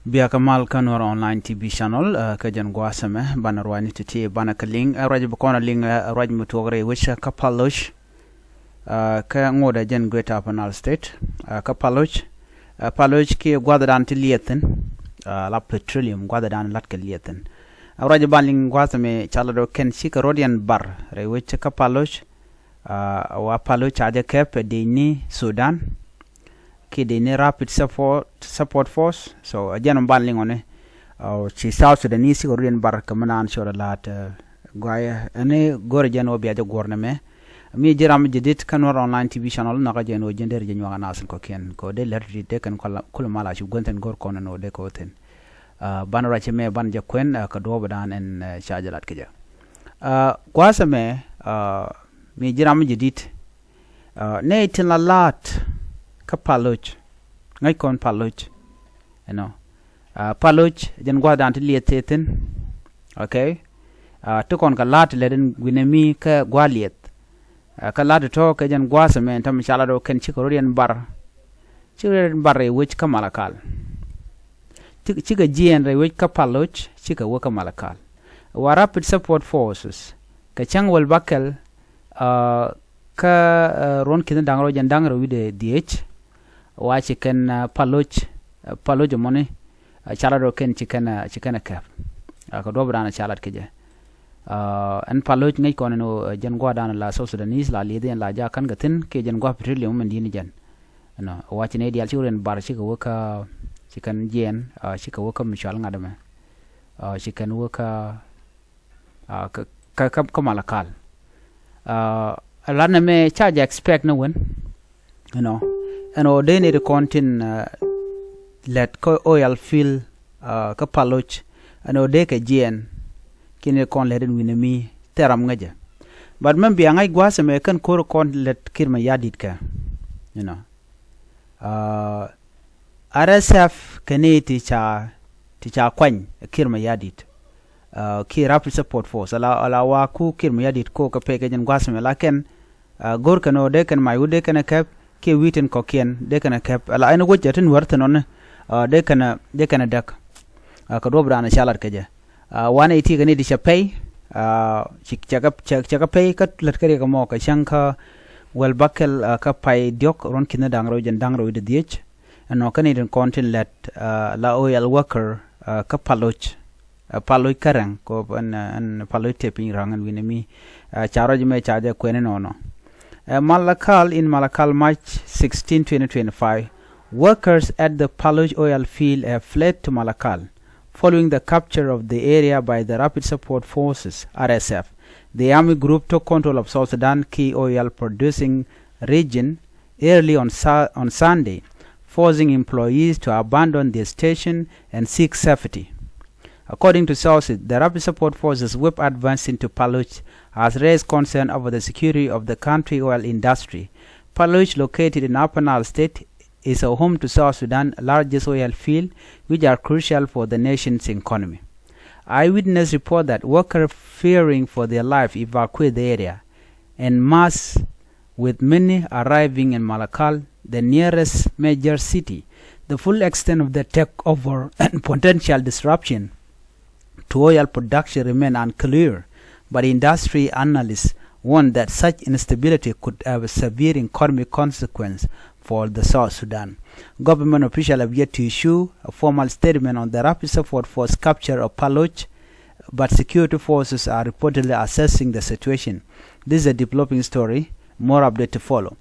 Bia kamal kanor online TV channel kajan guasame banarwani titi banakaling raj bukona ling raj mutogre wisha ka paloch ka ngoda jen Greater Panal State ka paloch ki gwadadan tilieten la petroleum gwadadan latka lieten raj baling guasame chalado ken shika rodian bar re wisha ka paloch wa paloch aja käpä dini Sudan the rapid support force so again bandling on she South Sudanese Korean bar kamanan sure lat goya ane gore jeno biya gorname mi jiram jidit kanor online TV channel na jeno jender jenyo nasul ko ken ko de lerdi de kan kul mala shu gonten gor kono no de ko ten banora cheme banja kwen ka do badan en shajalat keja kwasame mi jiram jidit ne tin la lat ka paloch ngai kon paloch paloch jen gwa dan lieteten okay to kon ka lat leden gwinemi ka gwa liet ka lat to ka jen gwa semen tam shala do ken chikorien bar re which ka malakal chika jien re which ka paloch chika wo ka malakal wa rapid support forces ka changwal bakel ka ron kin dangro jen dangro wide DH wa chicken paloch money chalado ken chicken cap ko do brana chalat keje en paloch ngai kono no jen gwa dan la South Sudanese la liden la ja kan gatin ke jen gwa petroleum men dini jen no wa chine dial churen bar chika woka chicken jen chika woka michal ngadame chicken woka ka malakal alana me charge expect no one and they need to contain let oil fill ka paloch and they ka jien kine kon leden winemi teram ngaja but men bi ngai gwase me kan kor kon let kir mayardit ka RSF kaneti cha kwany kir mayardit ki rapid support force ala wa ku kir mayardit ko ka pe jen gwase me laken gor kano de kan mayude kan kap ke witen kokien de kana kap ala ina go jatin warta non de kana dak ka dobra na shalar kaje wana iti gani di chapay chaka pay ka latkari ka mo ka shanka wel bakel ka pay diok ron kina dangro jen dangro de diech no kan idin content let la oil worker ka paloch karang ko an paloch taping rangan winemi charo jime chaje kwene no Malakal in Malakal, March 16, 2025, workers at the Paloch oil field have fled to Malakal following the capture of the area by the Rapid Support Forces (RSF). The army group took control of South Sudan key oil producing region early on Sunday, forcing employees to abandon their station and seek safety. According to sources, the Rapid Support Forces whip advance into Paloch has raised concern over the security of the country oil industry. Paloch, located in Upper Nile State, is a home to South Sudan's largest oil field, which are crucial for the nation's economy. Eyewitnesses report that workers fearing for their life evacuate the area en masse, with many arriving in Malakal, the nearest major city. The full extent of the takeover and potential disruption to oil production remain unclear, but industry analysts warn that such instability could have a severe economic consequence for the South Sudan. Government officials have yet to issue a formal statement on the Rapid Support Force capture of Paloch, but security forces are reportedly assessing the situation. This is a developing story. More update to follow.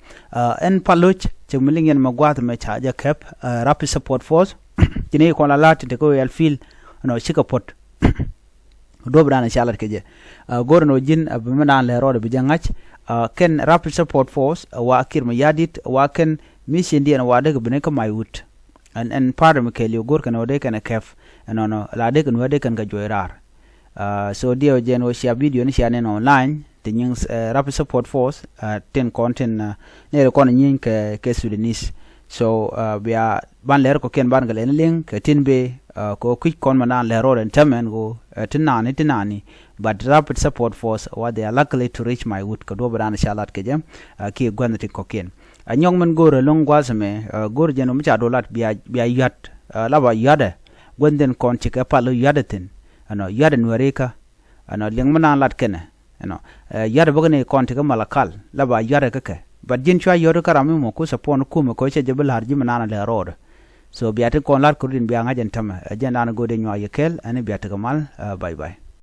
In Paloch, Chumilingen Magwat Mechaja Cap, Rapid Support Force, Jine Konalat, the Goyal Field, Chikapot. Dobra na shalat keje gorno jin abmadan le rodo bijangach ken Rapid Support Force wa kir mayardit wa ken mission dia wa daga bene ka mayut and pardon keli gor kan ode kan kef no la de kan wade kan ga joirar so dio jen o share video ni share online tin Rapid Support Force ten content ne ko nyin ke Sudanese so bia ban ler ko ken ban ga len link tin be ko quick kon manan le roden tamen go tinani but Rapid Support Force what they are luckily to reach my wood ko do bran shalat ke jam ki gwanati ko ken nyong men gore long gwasme gor jeno mcha dolat biya yat laba yade gwenden kon ci ka palo yadatin ano yada nuereka ano ling mana lat kene ano yada bogane kon ci ka malakal la ba yada kake but jin chwa yodo karami mo ko sapon kuumɛ ko che jebel harji mana le road so biate kon lat kurdin bianga jen tama jen ana gode nywa yekel ani biate kamal bye bye